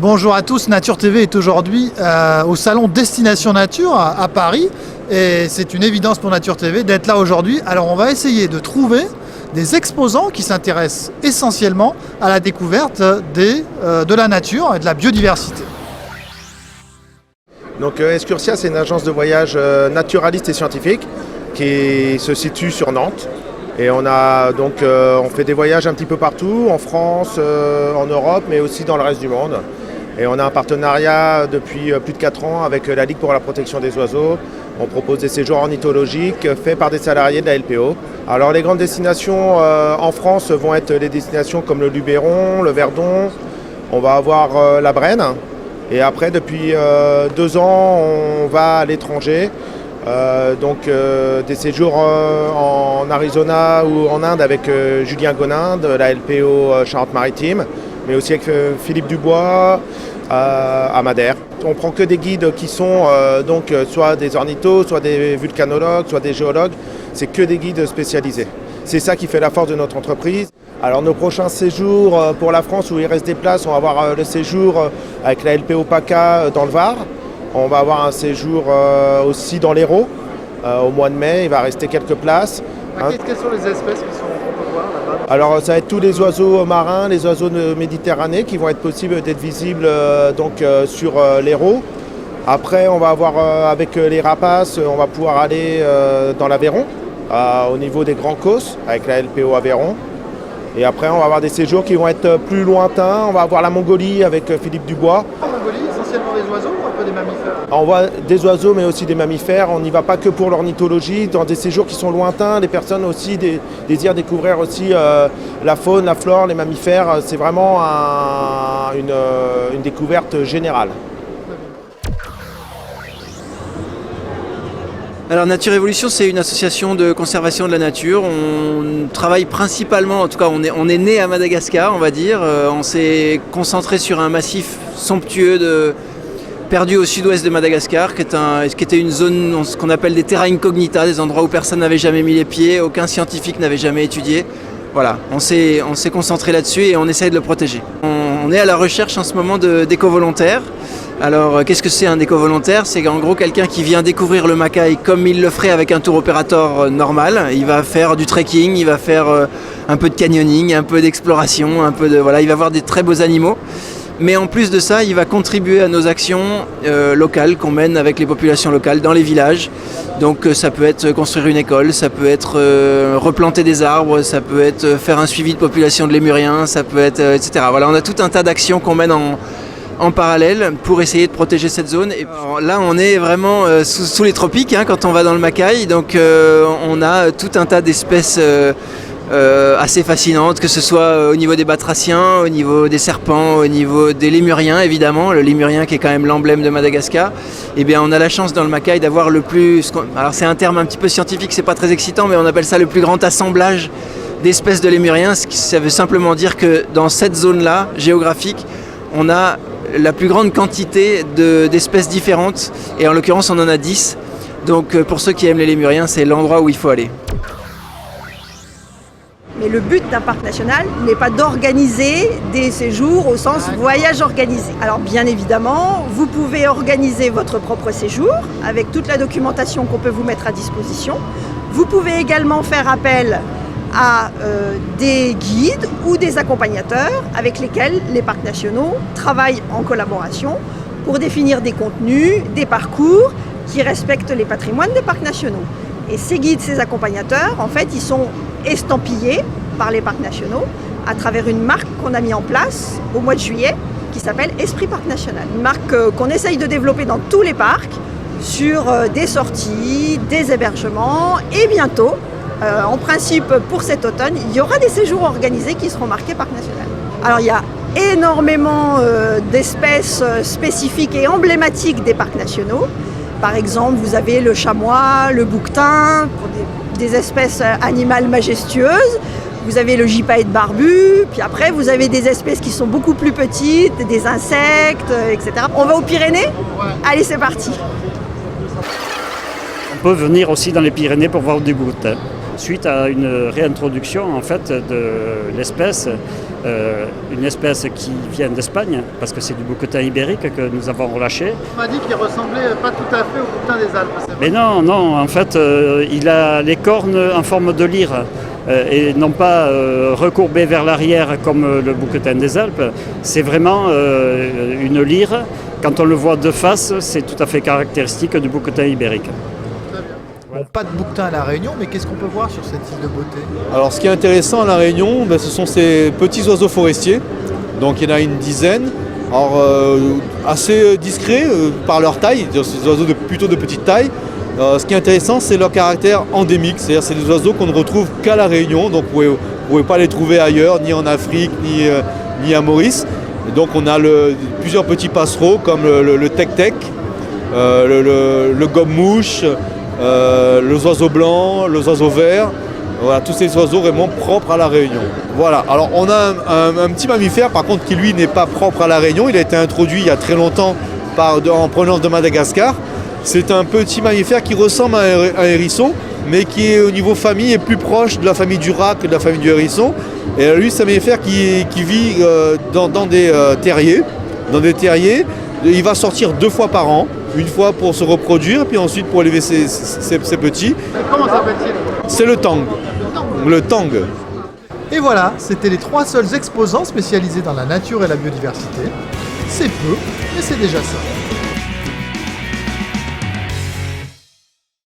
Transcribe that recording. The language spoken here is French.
Bonjour à tous, Nature TV est aujourd'hui au salon Destination Nature à Paris et c'est une évidence pour Nature TV d'être là aujourd'hui. Alors on va essayer de trouver des exposants qui s'intéressent essentiellement à la découverte de la nature et de la biodiversité. Donc Excursia, c'est une agence de voyage naturaliste et scientifique qui se situe sur Nantes. Et on fait des voyages un petit peu partout, en France, en Europe, mais aussi dans le reste du monde. Et on a un partenariat depuis plus de 4 ans avec la Ligue pour la protection des oiseaux. On propose des séjours ornithologiques faits par des salariés de la LPO. Alors les grandes destinations en France vont être les destinations comme le Luberon, le Verdon. On va avoir la Brenne. Et après, depuis 2 ans, on va à l'étranger. Des séjours en Arizona ou en Inde avec Julien Gonin de la LPO Charente-Maritime, mais aussi avec Philippe Dubois à Madère. On prend que des guides qui sont soit des ornithos, soit des vulcanologues, soit des géologues. C'est que des guides spécialisés. C'est ça qui fait la force de notre entreprise. Alors nos prochains séjours pour la France où il reste des places, on va avoir le séjour avec la LPO PACA dans le Var. On va avoir un séjour aussi dans l'Hérault au mois de mai, il va rester quelques places. Quelles sont les espèces qu'on peut voir là-bas? Alors ça va être tous les oiseaux marins, les oiseaux de Méditerranée qui vont être possibles d'être visibles sur l'Hérault. Après on va avoir avec les rapaces, on va pouvoir aller dans l'Aveyron, au niveau des Grands Causses avec la LPO Aveyron. Et après on va avoir des séjours qui vont être plus lointains, on va avoir la Mongolie avec Philippe Dubois. En Mongolie, essentiellement des oiseaux ou un peu des mammifères? On voit des oiseaux mais aussi des mammifères. On n'y va pas que pour l'ornithologie. Dans des séjours qui sont lointains, les personnes aussi désirent découvrir aussi la faune, la flore, les mammifères. C'est vraiment une découverte générale. Alors Nature Évolution, c'est une association de conservation de la nature. On travaille principalement, en tout cas on est né à Madagascar, on va dire. On s'est concentré sur un massif somptueux perdu au sud-ouest de Madagascar, qui était une zone, ce qu'on appelle des terra incognita, des endroits où personne n'avait jamais mis les pieds, aucun scientifique n'avait jamais étudié. Voilà, on s'est concentré là-dessus et on essaye de le protéger. On est à la recherche en ce moment d'éco-volontaires. Alors qu'est-ce que c'est un éco-volontaire? C'est en gros quelqu'un qui vient découvrir le Macaï comme il le ferait avec un tour opérateur normal. Il va faire du trekking, il va faire un peu de canyoning, un peu d'exploration, il va voir des très beaux animaux. Mais en plus de ça, il va contribuer à nos actions locales qu'on mène avec les populations locales dans les villages. Donc ça peut être construire une école, ça peut être replanter des arbres, ça peut être faire un suivi de population de lémuriens, ça peut être etc. Voilà, on a tout un tas d'actions qu'on mène en parallèle pour essayer de protéger cette zone. Et alors, là on est vraiment sous les tropiques quand on va dans le Macaï, donc on a tout un tas d'espèces assez fascinantes, que ce soit au niveau des batraciens, au niveau des serpents, au niveau des lémuriens évidemment, le lémurien qui est quand même l'emblème de Madagascar. Et bien on a la chance dans le Macaï d'avoir alors c'est un terme un petit peu scientifique, c'est pas très excitant, mais on appelle ça le plus grand assemblage d'espèces de lémuriens. Ça veut simplement dire que dans cette zone-là géographique, on a la plus grande quantité d'espèces différentes, et en l'occurrence on en a 10. Donc pour ceux qui aiment les lémuriens, c'est l'endroit où il faut aller. Mais le but d'un parc national n'est pas d'organiser des séjours au sens voyage organisé. Alors bien évidemment, vous pouvez organiser votre propre séjour avec toute la documentation qu'on peut vous mettre à disposition. Vous pouvez également faire appel à des guides ou des accompagnateurs avec lesquels les parcs nationaux travaillent en collaboration pour définir des contenus, des parcours qui respectent les patrimoines des parcs nationaux. Et ces guides, ces accompagnateurs, en fait, ils sont estampillés par les parcs nationaux à travers une marque qu'on a mis en place au mois de juillet qui s'appelle Esprit Parc National. Une marque qu'on essaye de développer dans tous les parcs sur des sorties, des hébergements et bientôt, en principe pour cet automne, il y aura des séjours organisés qui seront marqués Parc National. Alors il y a énormément d'espèces spécifiques et emblématiques des parcs nationaux. Par exemple, vous avez le chamois, le bouquetin, pour des espèces animales majestueuses. Vous avez le gypaète barbu, puis après vous avez des espèces qui sont beaucoup plus petites, des insectes, etc. On va aux Pyrénées? Allez, c'est parti. On peut venir aussi dans les Pyrénées pour voir des bouquetins. suite à une réintroduction en fait de l'espèce, une espèce qui vient d'Espagne, parce que c'est du bouquetin ibérique que nous avons relâché. On m'a dit qu'il ressemblait pas tout à fait au bouquetin des Alpes. C'est vrai. Mais non, en fait, il a les cornes en forme de lyre. Et non pas recourbé vers l'arrière comme le bouquetin des Alpes. C'est vraiment une lyre. Quand on le voit de face, c'est tout à fait caractéristique du bouquetin ibérique. Très bien. Bon, pas de bouquetin à La Réunion, mais qu'est-ce qu'on peut voir sur cette île de beauté? Alors ce qui est intéressant à La Réunion, ce sont ces petits oiseaux forestiers. Donc il y en a une dizaine. Alors assez discrets par leur taille, ces oiseaux plutôt de petite taille. Ce qui est intéressant, c'est leur caractère endémique, c'est-à-dire c'est des oiseaux qu'on ne retrouve qu'à La Réunion, donc vous ne pouvez pas les trouver ailleurs, ni en Afrique, ni à Maurice. Et donc on a plusieurs petits passereaux comme le tec-tec, le gobe-mouche, les oiseaux blancs, les oiseaux verts. Voilà, tous ces oiseaux vraiment propres à La Réunion. Voilà, alors on a un petit mammifère par contre qui lui n'est pas propre à La Réunion, il a été introduit il y a très longtemps en provenance de Madagascar. C'est un petit mammifère qui ressemble à un hérisson, mais qui est au niveau famille est plus proche de la famille du rat que de la famille du hérisson. Et lui, c'est un mammifère qui vit dans des terriers. Dans des terriers, il va sortir 2 fois par an, une fois pour se reproduire, puis ensuite pour élever ses petits. Et comment s'appelle-t-il? C'est le tang. Le tang. Et voilà, c'était les 3 seuls exposants spécialisés dans la nature et la biodiversité. C'est peu, mais c'est déjà ça.